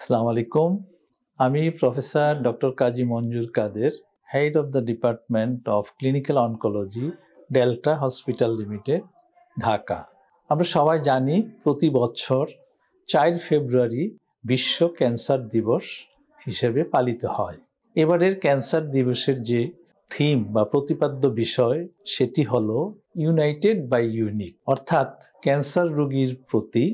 আসসালামু আলাইকুম। আমি professor doctor Kazi Manzur Kader, head of the department of clinical oncology, Delta Hospital Limited, Dhaka. আমরা সবাই জানি প্রতি বছর 4 ফেব্রুয়ারি বিশ্ব ক্যান্সার দিবস হিসেবে পালিত হয়। এবারের ক্যান্সার দিবসের যে থিম বা প্রতিপাদ্য বিষয় সেটি হলো ইউনাইটেড বাই ইউনিক, অর্থাৎ ক্যান্সার রোগীর প্রতি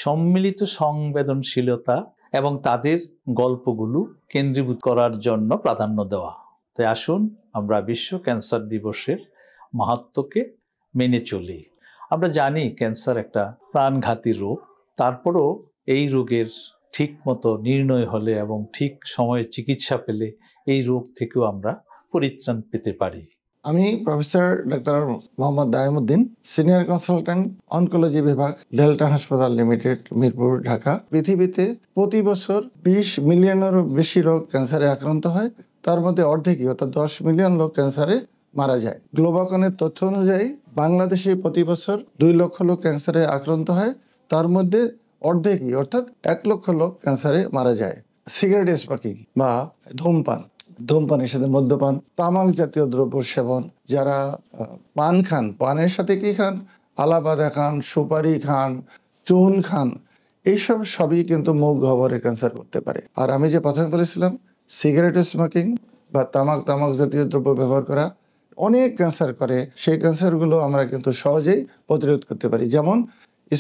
সম্মিলিত সংবেদনশীলতা এবং তাদের গল্পগুলো কেন্দ্রীভূত করার জন্য প্রাধান্য দেওয়া। তাই আসুন আমরা বিশ্ব ক্যান্সার দিবসের মাহাত্ম্যকে মেনে চলি। আমরা জানি ক্যান্সার একটা প্রাণঘাতী রোগ, তারপরও এই রোগের ঠিক মতো নির্ণয় হলে এবং ঠিক সময়ে চিকিৎসা পেলে এই রোগ থেকেও আমরা পরিত্রাণ পেতে পারি। আমি professor doctor Mohammad Daimuddin, senior consultant oncology বিভাগ, ডেল্টা হাসপাতাল লিমিটেড, মিরপুর, ঢাকা। পৃথিবীতে প্রতি বছর 20 মিলিয়নেরও বেশি লোক ক্যান্সারে আক্রান্ত হয়। তার মধ্যে অর্ধেকই অর্থাৎ 10 মিলিয়ন লোক ক্যান্সারে মারা যায়। গ্লোবাকনের তথ্য অনুযায়ী বাংলাদেশে প্রতি বছর 2 লক্ষ লোক ক্যান্সারে আক্রান্ত হয়। তার মধ্যে অর্ধেকই অর্থাৎ 1 লক্ষ লোক ক্যান্সারে মারা যায়। সিগারেট স্মোকিং বা ধূমপানের সাথে মদ্যপান, তামাক জাতীয় দ্রব্য সেবন, যারা পান খান, পানের সাথে কি খান, আলাবাদা খান, সুপারি খান, চুন খান, এইসব সবই কিন্তু মুখ গহ্বরের ক্যান্সার করতে পারে। আর আমি যে প্রথমে বলেছিলাম সিগারেট স্মোকিং বা তামাক জাতীয় দ্রব্য ব্যবহার করা অনেক ক্যান্সার করে, সেই ক্যান্সারগুলো আমরা কিন্তু সহজেই প্রতিরোধ করতে পারি। যেমন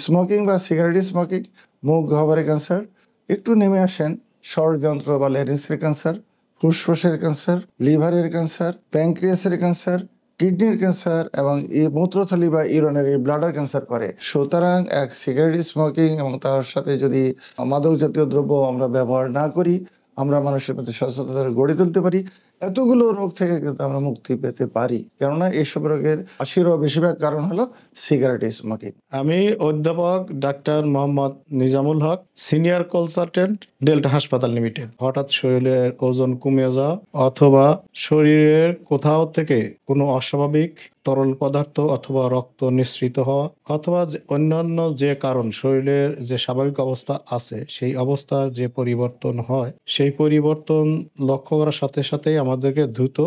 স্মোকিং বা সিগারেট স্মোকিং মুখ গহ্বরের ক্যান্সার। একটু নেমে আসেন ষড়যন্ত্র বা ল্যারিন্সের ক্যান্সার, ফুসফুসের ক্যান্সার, লিভারের ক্যান্সার, প্যানক্রিয়াসের ক্যান্সার, কিডনির ক্যান্সার এবং মূত্রথলি বা ইউরিনারি ব্লাডার ক্যান্সার করে। সুতরাং এক সিগারেট স্মোকিং এবং তার সাথে যদি মাদক জাতীয় দ্রব্য আমরা ব্যবহার না করি, আমরা মানুষের মধ্যে সচেতনতা গড়ে তুলতে পারি, এতগুলো রোগ থেকে কিন্তু আমরা মুক্তি পেতে পারি। কেননা এইসব রোগের 80-এরও বেশিরভাগ কারণ হলো সিগারেট স্মোকিং। আমি অধ্যাপক ডাক্তার মোহাম্মদ নিজামুল হক, সিনিয়র কনসালটেন্ট, ডেল্টা হাসপাতাল লিমিটেড। হঠাৎ শরীরের ওজন কমে যাওয়া অথবা শরীরের কোথাও থেকে কোনো অস্বাভাবিক তরল পদার্থ অথবা রক্ত নিঃসৃত হওয়া অথবা অন্যান্য যে কারণ শরীরের যে স্বাভাবিক অবস্থা আছে সেই অবস্থার যে পরিবর্তন হয়, সেই পরিবর্তন লক্ষ্য করার সাথে সাথেই আমাদেরকে দ্রুত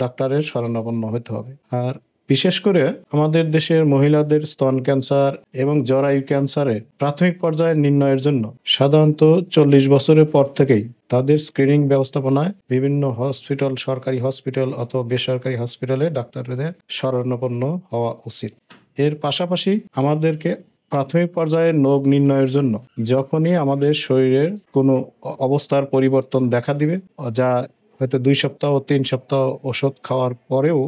ডাক্তারের শরণাপন্ন হতে হবে। আর বিশেষ করে আমাদের দেশের মহিলাদের স্তন ক্যান্সার এবং জরায়ু ক্যান্সারের প্রাথমিক পর্যায়ে নির্ণয়ের জন্য সাধারণত 40 বছরের পর থেকেই তাদের স্ক্রিনিং ব্যবস্থাপনায় বিভিন্ন হসপিটাল, সরকারি হসপিটাল অথবা বেসরকারি হসপিটালে ডাক্তারদের শরণাপন্ন হওয়া উচিত। এর পাশাপাশি আমাদেরকে প্রাথমিক পর্যায়ে রোগ নির্ণয়ের জন্য যখনই আমাদের শরীরের কোনো অবস্থার পরিবর্তন দেখা দিবে, যা হয়তো 2 সপ্তাহ 3 সপ্তাহ ওষুধ খাওয়ার পরেও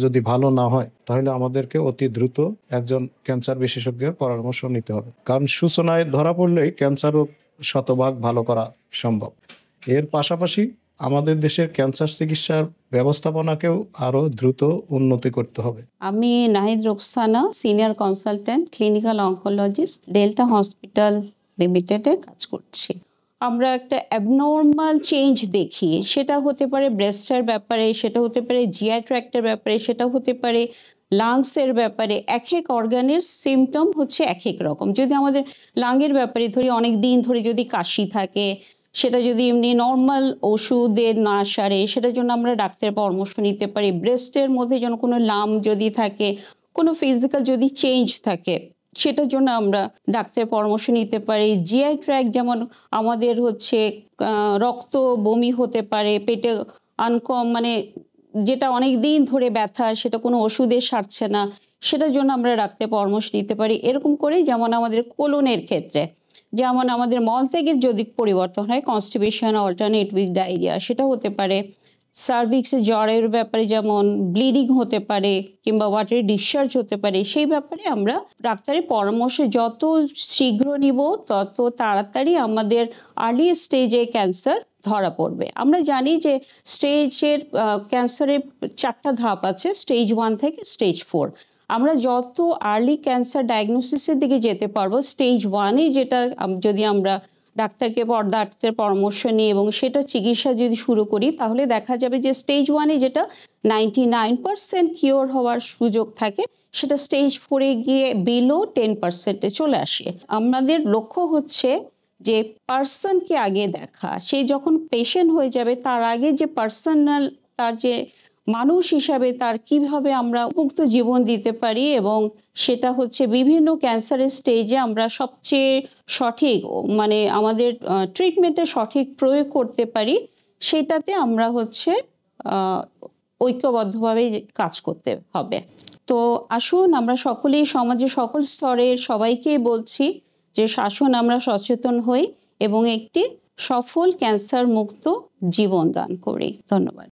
যদি ভালো না হয়, তাহলে আমাদেরকে অতি দ্রুত একজন ক্যান্সার বিশেষজ্ঞের পরামর্শ নিতে হবে। কারণ সূচনায় ধরা পড়লেই ক্যান্সার রোগ শতভাগ ভালো করা সম্ভব। এর পাশাপাশি আমাদের দেশের ক্যান্সার চিকিৎসার ব্যবস্থাপনাকেও আরো দ্রুত উন্নতি করতে হবে। আমি Nahid Roksana, senior consultant, clinical oncologist, delta hospital লিমিটেডে কাজ করছি। আমরা একটা অ্যাবনর্মাল চেঞ্জ দেখি, সেটা হতে পারে ব্রেস্টের ব্যাপারে, সেটা হতে পারে জিআই ট্র্যাক্টের ব্যাপারে, সেটা হতে পারে লাংসের ব্যাপারে। এক এক অর্গানের সিমটম হচ্ছে এক এক রকম। যদি আমাদের লাংয়ের ব্যাপারে ধরি, অনেক দিন ধরে যদি কাশি থাকে, সেটা যদি এমনি নর্মাল ওষুধের না সারে, সেটার জন্য আমরা ডাক্তারের পরামর্শ নিতে পারি। ব্রেস্টের মধ্যে যেন কোনো লাম্প যদি থাকে, কোনো ফিজিক্যাল যদি চেঞ্জ থাকে, সেটার জন্য আমরা ডাক্তারের পরামর্শ নিতে পারি। জিআই ট্র্যাক্ট যেমন আমাদের হচ্ছে রক্ত বমি হতে পারে, পেটে মানে যেটা অনেক দিন ধরে ব্যথা, সেটা কোনো ওষুধে সারছে না, সেটার জন্য আমরা ডাক্তারের পরামর্শ নিতে পারি। এরকম করে যেমন আমাদের কোলনের ক্ষেত্রে, যেমন আমাদের মলত্যাগের যদি পরিবর্তন হয়, কনস্টিপেশন অল্টারনেট উইথ ডায়রিয়া, সেটা হতে পারে। সার্ভিক্সের জ্বরের ব্যাপারে যেমন ব্লিডিং হতে পারে কিংবা ওয়াটারি ডিসচার্জ হতে পারে, সেই ব্যাপারে আমরা ডাক্তারের পরামর্শ যত শীঘ্র নিব, তত তাড়াতাড়ি আমাদের আর্লি স্টেজে ক্যান্সার ধরা পড়বে। আমরা জানি যে স্টেজের ক্যান্সারের 4টা ধাপ আছে, স্টেজ 1 থেকে স্টেজ 4। আমরা যত আর্লি ক্যান্সার ডায়াগনোসিসের দিকে যেতে পারবো, স্টেজ 1-এ যেটা যদি আমরা ডাক্তারের পরামর্শ নিই এবং সেটা চিকিৎসা যদি শুরু করি, তাহলে দেখা যাবে যে স্টেজ 1-এ যেটা 99% কিওর হওয়ার সুযোগ থাকে, সেটা স্টেজ 4-এ গিয়ে বিলো 10%-এ চলে আসে। আমাদের লক্ষ্য হচ্ছে যে পার্সনকে আগে দেখা, সে যখন পেশেন্ট হয়ে যাবে তার আগে যে পার্সোনাল, তার যে মানুষ হিসাবে তার কিভাবে আমরা মুক্ত জীবন দিতে পারি, এবং সেটা হচ্ছে বিভিন্ন ক্যান্সারের স্টেজে আমরা সবচেয়ে সঠিক মানে আমাদের ট্রিটমেন্টে সঠিক প্রয়োগ করতে পারি, সেটাতে আমরা হচ্ছে ঐক্যবদ্ধভাবে কাজ করতে হবে। তো আসুন আমরা সকলেই সমাজে সকল স্তরের সবাইকেই বলছি যে আসুন আমরা সচেতন হই এবং একটি সফল ক্যান্সার মুক্ত জীবন দান করি। ধন্যবাদ।